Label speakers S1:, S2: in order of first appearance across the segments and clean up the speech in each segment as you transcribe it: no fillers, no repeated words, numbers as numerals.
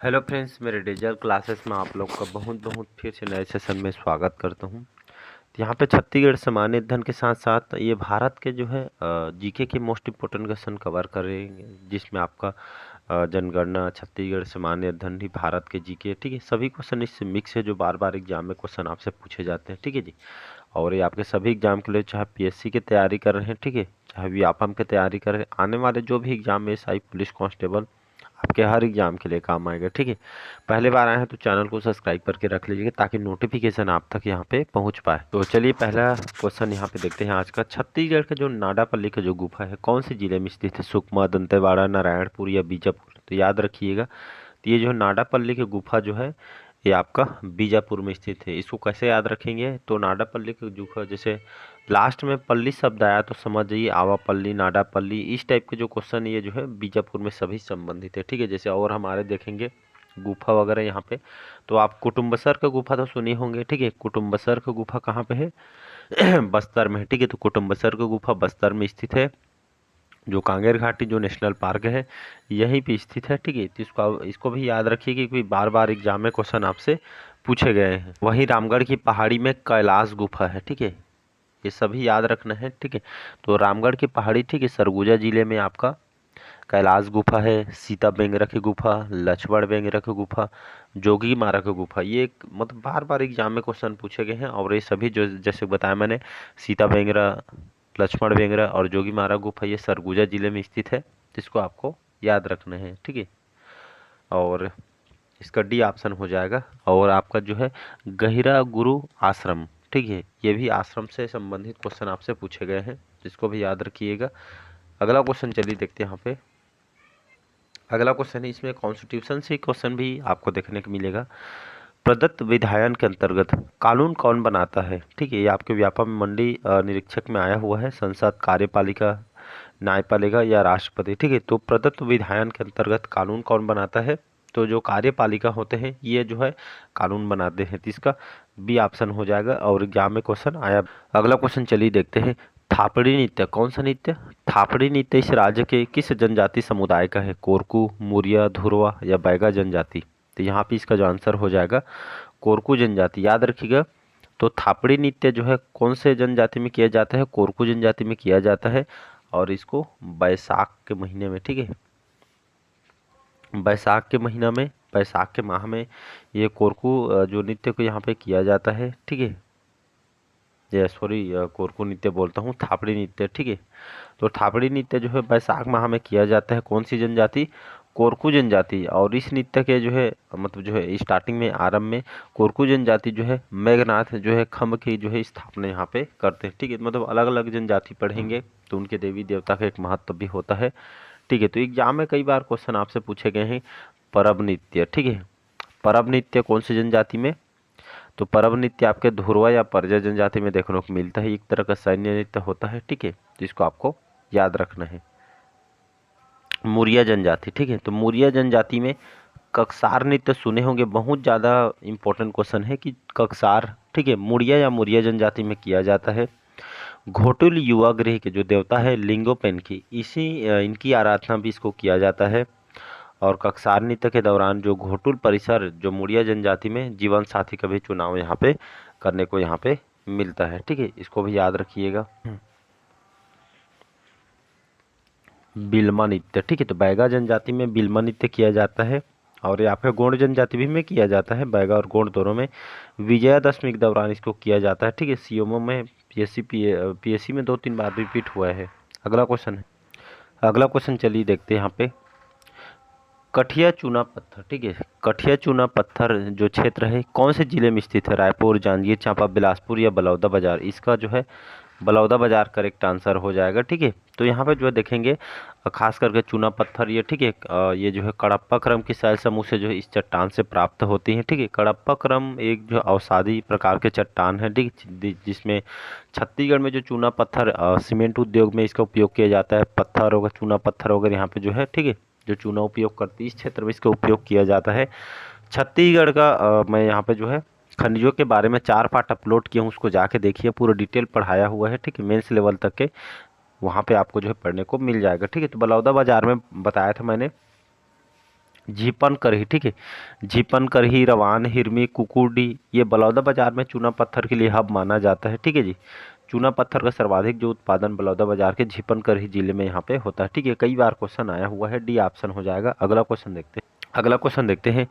S1: Hello friends, मेरे digital classes में आप लोग का बहुत बहुत फिर से नए सेशन में स्वागत करता हूं। तो यहाँ पे छत्तीसगढ़ सामान्य अध्ययन के साथ साथ ये भारत के जो है जीके के मोस्ट इम्पोर्टेंट क्वेश्चन कवर करेंगे, जिसमें आपका जनगणना, छत्तीसगढ़ सामान्य अध्ययन ही, भारत के जीके, ठीक है। सभी क्वेश्चन इससे मिक्स है जो बार बार एग्जाम में क्वेश्चन आपसे पूछे जाते हैं, ठीक है जी। और ये आपके सभी एग्जाम के लिए, चाहे पीएससी की तैयारी कर रहे हैं, ठीक है, चाहे व्यापम की तैयारी कर रहे हैं, आने वाले जो भी एग्जाम में एसआई, पुलिस कांस्टेबल, आपके हर एग्जाम के लिए काम आएगा, ठीक है। पहले बार आए हैं तो चैनल को सब्सक्राइब करके रख लीजिएगा ताकि नोटिफिकेशन आप तक यहाँ पे पहुँच पाए। तो चलिए पहला क्वेश्चन यहाँ पे देखते हैं आज का। छत्तीसगढ़ का जो नाडापल्ली का जो गुफा है कौन से जिले में स्थित है? सुकमा, दंतेवाड़ा, नारायणपुर या बीजापुर? तो याद रखिएगा, तो ये जो नाडापल्ली की गुफा जो है ये आपका बीजापुर में स्थित है। इसको कैसे याद रखेंगे? तो नाडापल्ली की गुफा, जैसे लास्ट में पल्ली शब्द आया तो समझ जाइए आवापल्ली, नाडापल्ली, इस टाइप के जो क्वेश्चन ये जो है बीजापुर में सभी संबंधित है, ठीक है। जैसे और हमारे देखेंगे गुफा वगैरह यहाँ पे, तो आप कुटुम्बसर का गुफा तो सुने होंगे, ठीक है। कुटुम्बसर का गुफा कहाँ पे है? बस्तर में है, ठीक है। तो कुटुम्बसर का गुफा बस्तर में स्थित है। जो कांगेर घाटी जो नेशनल पार्क है यहीं पे स्थित है, ठीक है। तो इसको भी याद रखिए क्योंकि बार बार एग्जाम में क्वेश्चन आपसे पूछे गए हैं। वहीं रामगढ़ की पहाड़ी में कैलाश गुफा है, ठीक है। ये सभी याद रखना है, ठीक है। तो रामगढ़ की पहाड़ी, ठीक है, सरगुजा जिले में आपका कैलाश गुफा है। सीता बेंगरा की गुफा, लक्ष्मण बेंगरा की गुफा, जोगी मारा की गुफा, ये मतलब बार बार एग्जाम में क्वेश्चन पूछे गए हैं। और ये सभी जो जैसे बताया मैंने, सीता बेंगरा, लक्ष्मण बेंगरा और जोगी मारा गुफा, ये सरगुजा जिले में स्थित है, जिसको आपको याद रखना है, ठीक है। और इसका डी ऑप्शन हो जाएगा। और आपका जो है गहिरा गुरु आश्रम, ठीक है, ये भी आश्रम से संबंधित क्वेश्चन आपसे पूछे गए हैं, जिसको भी याद रखिएगा। अगला क्वेश्चन चलिए देखते हैं यहाँ पे। अगला क्वेश्चन है, इसमें कॉन्स्टिट्यूशन से क्वेश्चन भी आपको देखने को मिलेगा। प्रदत्त विधायन के अंतर्गत कानून कौन बनाता है? ठीक है, ये आपके व्यापम मंडी निरीक्षक में आया हुआ है। संसद, कार्यपालिका, न्यायपालिका या राष्ट्रपति, ठीक है। तो प्रदत्त विधायन के अंतर्गत कानून कौन बनाता है? तो जो कार्यपालिका होते हैं ये जो है कानून बनाते हैं। तो इसका बी ऑप्शन हो जाएगा और एग्जाम में क्वेश्चन आया। अगला क्वेश्चन चलिए देखते हैं। थापड़ी नृत्य कौन सा नृत्य? थापड़ी नृत्य इस राज्य के किस जनजाति समुदाय का है? कोरकू, मुरिया, धुरवा या बैगा जनजाति? तो यहाँ पे इसका जो आंसर हो जाएगा कोरकू जनजाति, याद रखिएगा। तो थापड़ी नृत्य जो है कौन से जनजाति में किया जाता है? कोरकू जनजाति में किया जाता है। और इसको बैसाख के महीने में, ठीक है, बैसाख के महीना में, बैसाख के माह में ये कोरकू जो नृत्य को यहाँ पे किया जाता है, ठीक है। ये सॉरी, कोरकू नृत्य बोलता हूँ, थापड़ी नृत्य, ठीक है। तो थापड़ी नृत्य जो है बैसाख माह में किया जाता है। कौन सी जनजाति? कोरकू जनजाति। और इस नृत्य के जो है मतलब जो है स्टार्टिंग में, आरंभ में कोरकू जनजाति जो है मेघनाथ जो है खम्ब की जो है स्थापना यहाँ पे करते हैं, ठीक है। मतलब अलग अलग जनजाति पढ़ेंगे तो उनके देवी देवता का एक महत्व भी होता है, ठीक है। तो एग्जाम में कई बार क्वेश्चन आपसे पूछे गए हैं परब नृत्य, ठीक है। परब नृत्य कौन सी जनजाति में? तो परब नृत्य आपके धुरवा या परिजा जनजाति में देखने को मिलता है। एक तरह का सैन्य नृत्य होता है, ठीक है। तो इसको आपको याद रखना है। मुरिया जनजाति, ठीक है। तो मुरिया जनजाति में ककसार नृत्य सुने होंगे, बहुत ज़्यादा इंपॉर्टेंट क्वेश्चन है कि ककसार, ठीक है, मुड़िया या मुरिया जनजाति में किया जाता है। घोटुल युवा गृह के जो देवता है लिंगोपेन की, इनकी आराधना भी इसको किया जाता है। और ककसार नृत्य के दौरान जो घोटुल परिसर जो मुड़िया जनजाति में जीवन साथी का भी चुनाव यहाँ पे करने को यहाँ पे मिलता है, ठीक है। इसको भी याद रखिएगा। बिल्मा नृत्य, ठीक है। तो बैगा जनजाति में बिल्मा नृत्य किया जाता है। और ये आपका गोंड जनजाति भी में किया जाता है, बैगा और गोंड दोनों में। विजयादशमी के दौरान इसको किया जाता है, ठीक है। सीओमो में, पीएससी में 2-3 बार रिपीट हुआ है। अगला क्वेश्चन है। अगला क्वेश्चन चलिए देखते हैं यहाँ पे। कठिया चूना पत्थर, ठीक है, कठिया चूना पत्थर जो क्षेत्र है कौन से जिले में स्थित है? रायपुर, जांजगीर चांपा, बिलासपुर या बलौदा बाजार? इसका जो है बलौदा बाजार करेक्ट आंसर हो जाएगा, ठीक है। तो यहाँ पे जो है देखेंगे खास करके चूना पत्थर ये, ठीक है, ये जो है कडप्पा क्रम की शैल समूह से जो है इस चट्टान से प्राप्त होती है, ठीक है। कडप्पा क्रम एक जो अवसादी प्रकार के चट्टान है, ठीक, जिसमें छत्तीसगढ़ में जो चूना पत्थर सीमेंट उद्योग में इसका उपयोग किया जाता है। पत्थर होगा, चूना पत्थर होगा यहाँ पे जो है, ठीक है, जो चूना उपयोग करती है इस क्षेत्र में इसका उपयोग किया जाता है। छत्तीसगढ़ का मैं यहाँ पे जो है खनिजों के बारे में 4 पार्ट अपलोड किया हूँ, उसको जाके देखिए, पूरा डिटेल पढ़ाया हुआ है, ठीक है, मेंस लेवल तक के। वहाँ पे आपको जो है पढ़ने को मिल जाएगा, ठीक है। तो बलौदा बाजार में बताया था मैंने झीपन करही, ठीक है। झीपन करही, रवान, हिरमी, कुकुडी, ये बलौदाबाजार में चूना पत्थर के लिए हब माना जाता है, ठीक है जी। चूना पत्थर का सर्वाधिक जो उत्पादन बलौदाबाजार के झीपन करही जिले में यहाँ पे होता है, ठीक है। कई बार क्वेश्चन आया हुआ है, डी ऑप्शन हो जाएगा। अगला क्वेश्चन देखते हैं।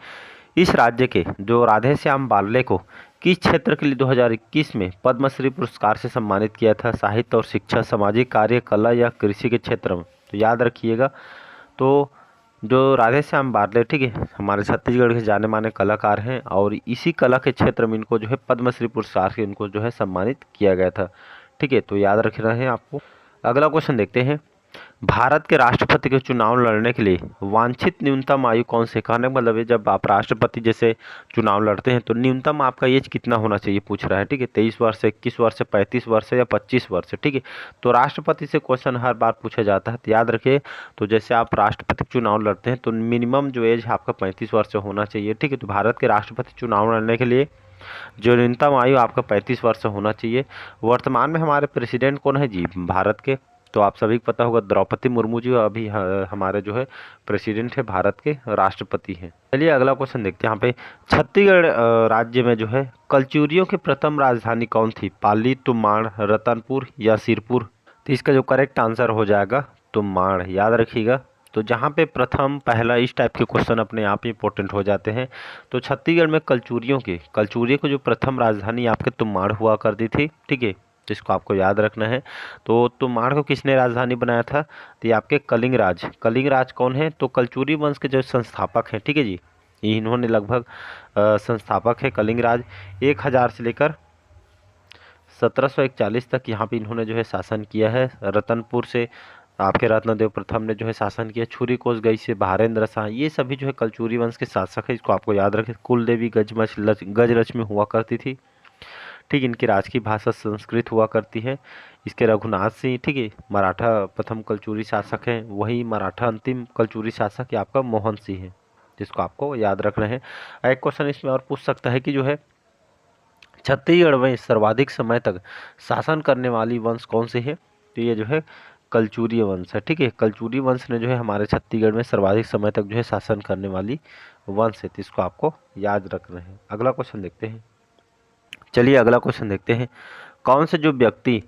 S1: इस राज्य के जो राधेश्याम बार्ले को किस क्षेत्र के लिए 2021 में पद्मश्री पुरस्कार से सम्मानित किया था? साहित्य और शिक्षा, सामाजिक कार्य, कला या कृषि के क्षेत्र में? तो याद रखिएगा, तो जो राधेश्याम बार्ले, ठीक है, हमारे छत्तीसगढ़ के जाने माने कलाकार हैं और इसी कला के क्षेत्र में इनको जो है पद्मश्री पुरस्कार से इनको जो है सम्मानित किया गया था, ठीक है। तो याद रखना है आपको। अगला क्वेश्चन देखते हैं। भारत के राष्ट्रपति के चुनाव लड़ने के लिए वांछित न्यूनतम आयु कौन से? कहने का मतलब है, जब आप राष्ट्रपति जैसे चुनाव लड़ते हैं तो न्यूनतम आपका एज कितना होना चाहिए पूछ रहा है, ठीक है। 23 वर्ष, 21 वर्ष, 35 वर्ष या 25 वर्ष, ठीक है। तो राष्ट्रपति से क्वेश्चन हर बार पूछा जाता है, तो याद रखिए। तो जैसे आप राष्ट्रपति चुनाव लड़ते हैं तो मिनिमम जो एज है आपका 35 वर्ष होना चाहिए, ठीक है। तो भारत के राष्ट्रपति चुनाव लड़ने के लिए जो न्यूनतम आयु आपका 35 वर्ष होना चाहिए। वर्तमान में हमारे प्रेसिडेंट कौन है जी भारत के? तो आप सभी को पता होगा, द्रौपदी मुर्मू जी अभी हमारे जो है प्रेसिडेंट है, भारत के राष्ट्रपति हैं। चलिए अगला क्वेश्चन देखते हैं। यहाँ पे छत्तीसगढ़ राज्य में जो है कलचुरियों की प्रथम राजधानी कौन थी? पाली, तुमाड़, रतनपुर या सिरपुर? तो इसका जो करेक्ट आंसर हो जाएगा तुमाड़, याद रखिएगा। तो जहाँ पे प्रथम, पहला, इस टाइप के क्वेश्चन अपने आप इंपॉर्टेंट हो जाते हैं। तो छत्तीसगढ़ में कलचुरियों को जो प्रथम राजधानी आपके तुमाड़ हुआ करती थी, ठीक है, जिसको आपको याद रखना है। तो तुमाड़ को किसने राजधानी बनाया था? तो ये आपके कलिंगराज कौन है? तो कलचुरी वंश के जो संस्थापक हैं, ठीक है जी, इन्होंने लगभग संस्थापक है कलिंगराज। 1000 से लेकर 1741 तक यहाँ पे इन्होंने जो है शासन किया है। रतनपुर से आपके रत्नदेव प्रथम ने जो है शासन किया। छुरी कोसगई से भारेंद्र शाह, ये सभी जो है कलचुरी वंश के शासक है, इसको आपको याद रखें। कुलदेवी गजरच में हुआ करती थी, ठीक। इनकी राजकीय भाषा संस्कृत हुआ करती है। इसके रघुनाथ सिंह, ठीक है, मराठा प्रथम कलचुरी शासक हैं। वही मराठा अंतिम कलचुरी शासक आपका मोहन सिंह है, जिसको आपको याद रखना है। एक क्वेश्चन इसमें और पूछ सकता है कि जो है छत्तीसगढ़ में सर्वाधिक समय तक शासन करने वाली वंश कौन से है? तो ये जो है कलचुरी वंश है, ठीक है। कलचुरी वंश ने जो है हमारे छत्तीसगढ़ में सर्वाधिक समय तक जो है शासन करने वाली वंश है, तो इसको आपको याद रखना है। अगला क्वेश्चन देखते हैं। चलिए अगला क्वेश्चन देखते हैं। कौन से जो व्यक्ति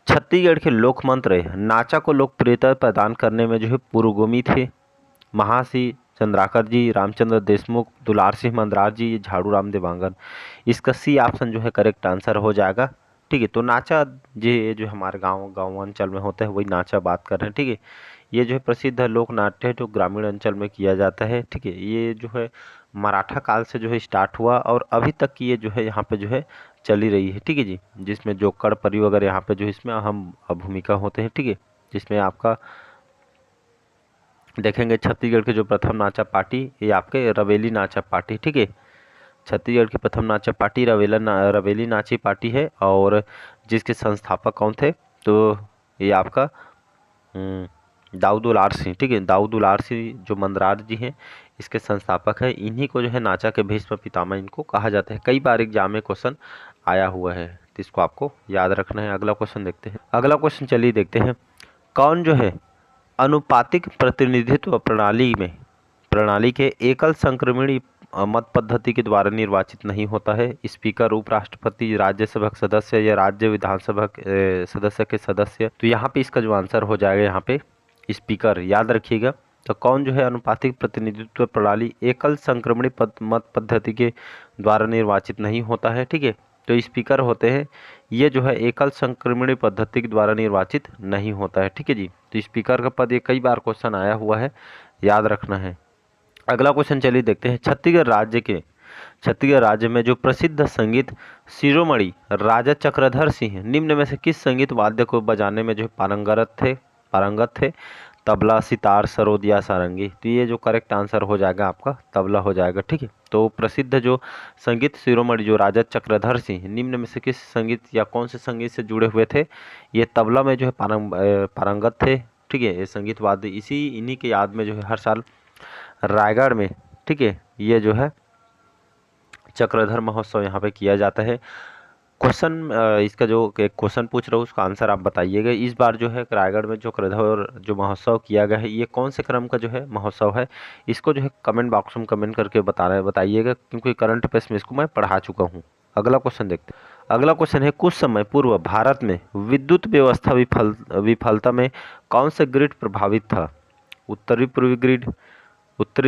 S1: छत्तीसगढ़ के लोक मंत्र नाचा को लोकप्रियता प्रदान करने में जो है पुरोगामी थे? महासी चंद्राकर जी, रामचंद्र देशमुख, दुलार सिंह मंदरार जी, झाड़ू राम देवांगन? इसका सी ऑप्शन जो है करेक्ट आंसर हो जाएगा, ठीक है। तो नाचा जो हमारे गांव अंचल में होता है वही नाचा बात कर रहे हैं, ठीक है। ये जो है प्रसिद्ध लोक नाट्य है जो ग्रामीण अंचल में किया जाता है, ठीक है। ये जो है मराठा काल से जो है स्टार्ट हुआ और अभी तक की ये जो है यहाँ पे जो है चली रही है, ठीक है जी। जिसमें जोकड़ परी वगैरह यहाँ पे जो इसमें अहम भूमिका होते हैं, ठीक है। जिसमें आपका देखेंगे छत्तीसगढ़ के जो प्रथम नाचा पार्टी ये आपके रवेली नाचा पार्टी, ठीक है। छत्तीसगढ़ की प्रथम नाचा पार्टी रवेली नाची पार्टी है। और जिसके संस्थापक कौन थे? तो ये आपका दाऊद उलार सिंह, ठीक है। दाऊद उलार सिंह जो मंदरार जी हैं इसके संस्थापक है। इन्हीं को जो है नाचा के भीष्म पितामह इनको कहा जाता है। कई बार एग्जाम में क्वेश्चन आया हुआ है, तो इसको आपको याद रखना है। अगला क्वेश्चन देखते हैं। अगला क्वेश्चन चलिए देखते हैं। कौन जो है अनुपातिक प्रतिनिधित्व प्रणाली के एकल संक्रमणी मत पद्धति के द्वारा निर्वाचित नहीं होता है? स्पीकर, उपराष्ट्रपति, राज्यसभा सदस्य या राज्य विधानसभा सदस्य के सदस्य? तो यहाँ पे इसका जो आंसर हो जाएगा यहाँ पे स्पीकर, याद रखिएगा। तो कौन जो है अनुपातिक प्रतिनिधित्व प्रणाली एकल संक्रमणी मत पद्धति के द्वारा निर्वाचित नहीं होता है, ठीक है। तो स्पीकर होते हैं, ये जो है एकल संक्रमणी पद्धति के द्वारा निर्वाचित नहीं होता है, ठीक है जी। तो स्पीकर का पद ये कई बार क्वेश्चन आया हुआ है, याद रखना है। अगला क्वेश्चन चलिए देखते हैं। छत्तीसगढ़ राज्य में जो प्रसिद्ध संगीत शिरोमणि राजा चक्रधर सिंह निम्न में से किस संगीत वाद्य को बजाने में जो है पारंगत थे? तबला, सितार, सरोद या सारंगी? तो ये जो करेक्ट आंसर हो जाएगा आपका तबला हो जाएगा, ठीक है। तो प्रसिद्ध जो संगीत शिरोमणि जो राजा चक्रधर सिंह निम्न में से किस संगीत या कौन से संगीत से जुड़े हुए थे? ये तबला में जो है पारंगत थे, ठीक है। ये संगीत वाद्य इन्हीं के याद में जो है हर साल रायगढ़ में, ठीक है, ये जो है चक्रधर महोत्सव यहाँ पे किया जाता है। क्वेश्चन इसका जो एक क्वेश्चन पूछ रहा हूँ उसका आंसर आप बताइएगा। इस बार जो है रायगढ़ में जो कृधर जो महोत्सव किया गया है, ये कौन से क्रम का जो है महोत्सव है, इसको जो है कमेंट बॉक्स में कमेंट करके बताइएगा, क्योंकि करंट अफेयर्स में इसको मैं पढ़ा चुका हूँ। अगला क्वेश्चन देखते हैं। अगला क्वेश्चन है, कुछ समय पूर्व भारत में विद्युत व्यवस्था विफलता में कौन सा ग्रिड प्रभावित था? उत्तरी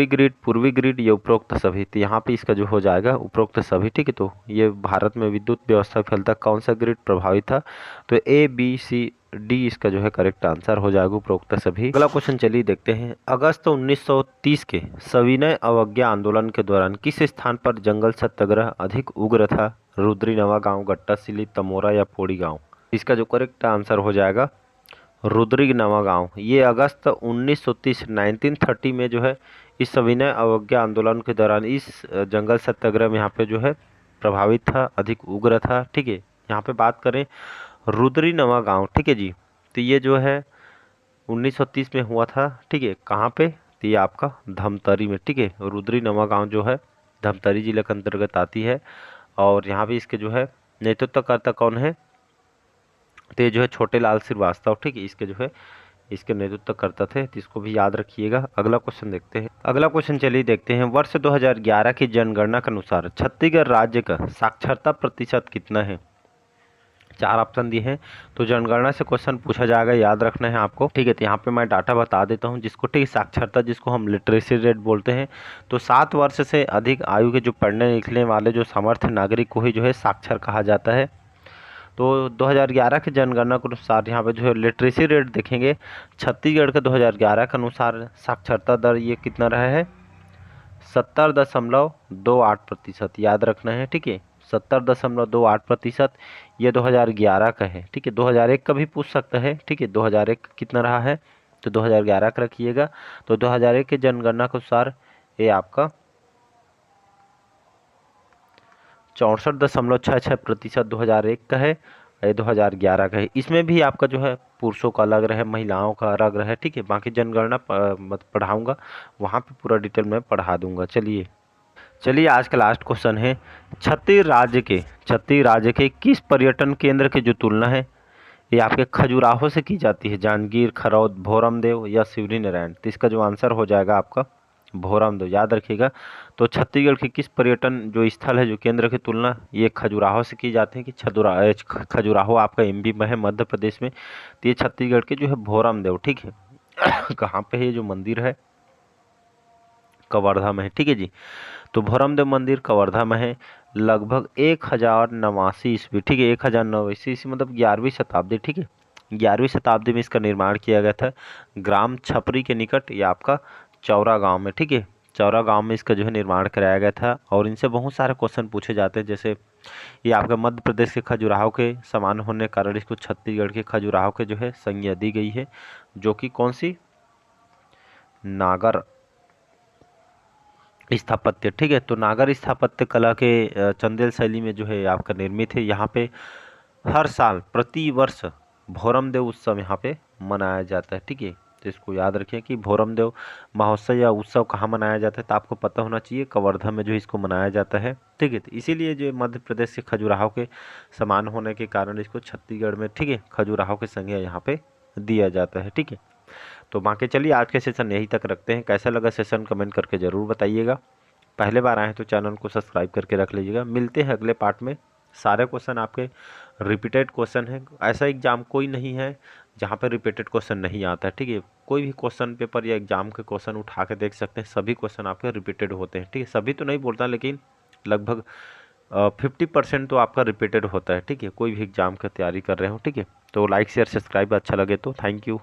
S1: ग्रिड, पूर्वी ग्रिड या उपरोक्त सभी? तो यहाँ पे इसका जो हो जाएगा उपरोक्त सभी। ठीक है, तो ये भारत में विद्युत व्यवस्था विफलता कौन सा ग्रिड प्रभावित था? तो ए बी सी डी इसका जो है करेक्ट आंसर हो जाएगा उपरोक्त सभी। अगला क्वेश्चन चलिए देखते हैं। अगस्त 1930 के सविनय अवज्ञा आंदोलन के दौरान किस स्थान पर जंगल सत्याग्रह अधिक उग्र था? रुद्री नवा गांव, गट्टासिली, तमोरा या पोड़ी गांव? इसका जो करेक्ट आंसर हो जाएगा रुद्री नवा गांव। ये अगस्त 1930 में जो है इस सविनय अवज्ञा आंदोलन के दौरान इस जंगल सत्याग्रह में यहाँ पे जो है प्रभावित था, अधिक उग्र था। ठीक है, यहाँ पे बात करें रुद्री नवा गांव। ठीक है जी, तो ये जो है 1930 में हुआ था। ठीक है, कहाँ पे? तो ये आपका धमतरी में। ठीक है, रुद्री नवा गांव जो है धमतरी जिले के अंतर्गत आती है, और यहाँ पे इसके जो है नेतृत्वकर्ता कौन है? तो ये जो है छोटे लाल श्रीवास्तव। ठीक है, इसके जो है इसके नेतृत्व करता थे, तो इसको भी याद रखिएगा। अगला क्वेश्चन देखते हैं। अगला क्वेश्चन चलिए देखते हैं। वर्ष 2011 की जनगणना के अनुसार छत्तीसगढ़ राज्य का साक्षरता प्रतिशत कितना है? 4 ऑप्शन दिए हैं, तो जनगणना से क्वेश्चन पूछा जाएगा, याद रखना है आपको। ठीक है, तो यहाँ पे मैं डाटा बता देता हूँ जिसको, ठीक, साक्षरता जिसको हम लिटरेसी रेट बोलते हैं, तो 7 वर्ष से अधिक आयु के जो पढ़ने लिखने वाले जो समर्थ नागरिक को ही जो है साक्षर कहा जाता है। तो 2011 की जनगणना के अनुसार यहाँ पे जो है लिटरेसी रेट देखेंगे, छत्तीसगढ़ के 2011 के अनुसार साक्षरता दर ये कितना रहा है? 70.28%। याद रखना है। ठीक है, 70.28% ये 2011 का है। ठीक है, 2001 का भी पूछ सकता है। ठीक है, 2001 कितना रहा है? तो 2011 का रखिएगा। तो 2001 की जनगणना के अनुसार ये आपका 64.66% 2001 का है, ये 2011 का है। इसमें भी आपका जो है पुरुषों का अलग रहे, महिलाओं का अलग रहे। ठीक है, बाकी जनगणना मत पढ़ाऊंगा, वहाँ पे पूरा डिटेल में पढ़ा दूंगा। चलिए आज का लास्ट क्वेश्चन है। छत्तीसगढ़ राज्य के किस पर्यटन केंद्र की जो तुलना है ये आपके खजुराहो से की जाती है? जांजगीर, खरौद, भोरमदेव या शिवरी नारायण? तो इसका जो आंसर हो जाएगा आपका भोरमदेव। याद रखिएगा। तो छत्तीसगढ़ के किस पर्यटन जो स्थल है, जो केंद्र की तुलना ये खजुराहो से की जाती है कि खजुराहो आपका एमपी में है, मध्य प्रदेश में। तो ये छत्तीसगढ़ के जो है भोरमदेव। ठीक है, कहाँ पे है ये जो मंदिर है? कवर्धा में है। ठीक है जी, तो भोरमदेव मंदिर कवर्धा में है। लगभग 1089 ईस्वी। ठीक है, 1089 ईस्वी मतलब 11वीं शताब्दी। ठीक है, 11वीं शताब्दी में इसका निर्माण किया गया था, ग्राम छपरी के निकट, ये आपका चौरा गांव में। ठीक है, चौरा गांव में इसका जो है निर्माण कराया गया था। और इनसे बहुत सारे क्वेश्चन पूछे जाते हैं, जैसे ये आपका मध्य प्रदेश के खजुराहो के समान होने के कारण इसको छत्तीसगढ़ के खजुराहो के जो है संज्ञा दी गई है, जो कि कौन सी? नागर स्थापत्य। ठीक है, तो नागर स्थापत्य कला के चंदेल शैली में जो है आपका निर्मित है। यहाँ पे हर साल प्रति वर्ष भोरमदेव उत्सव यहाँ पे मनाया जाता है। ठीक है, तो इसको याद रखिए कि भोरमदेव महोत्सव या उत्सव कहाँ मनाया जाता है, तो आपको पता होना चाहिए कवर्धा में जो इसको मनाया जाता है। ठीक है, तो इसीलिए जो मध्य प्रदेश के खजुराहो के समान होने के कारण इसको छत्तीसगढ़ में, ठीक है, खजुराहो के संज्ञा यहाँ पे दिया जाता है। ठीक है, तो बाकी चलिए आज के सेशन यहीं तक रखते हैं। कैसा लगा सेशन कमेंट करके ज़रूर बताइएगा। पहले बार आए हैं तो चैनल को सब्सक्राइब करके रख लीजिएगा। मिलते हैं अगले पार्ट में। सारे क्वेश्चन आपके रिपीटेड क्वेश्चन हैं। ऐसा एग्जाम कोई नहीं है जहाँ पे रिपीटेड क्वेश्चन नहीं आता है। ठीक है, कोई भी क्वेश्चन पेपर या एग्जाम के क्वेश्चन उठा के देख सकते हैं, सभी क्वेश्चन आपके रिपीटेड होते हैं। ठीक है, सभी तो नहीं बोलता, लेकिन लगभग 50% तो आपका रिपीटेड होता है। ठीक है, कोई भी एग्जाम की तैयारी कर रहे हो। ठीक है, तो लाइक शेयर सब्सक्राइब अच्छा लगे तो थैंक यू।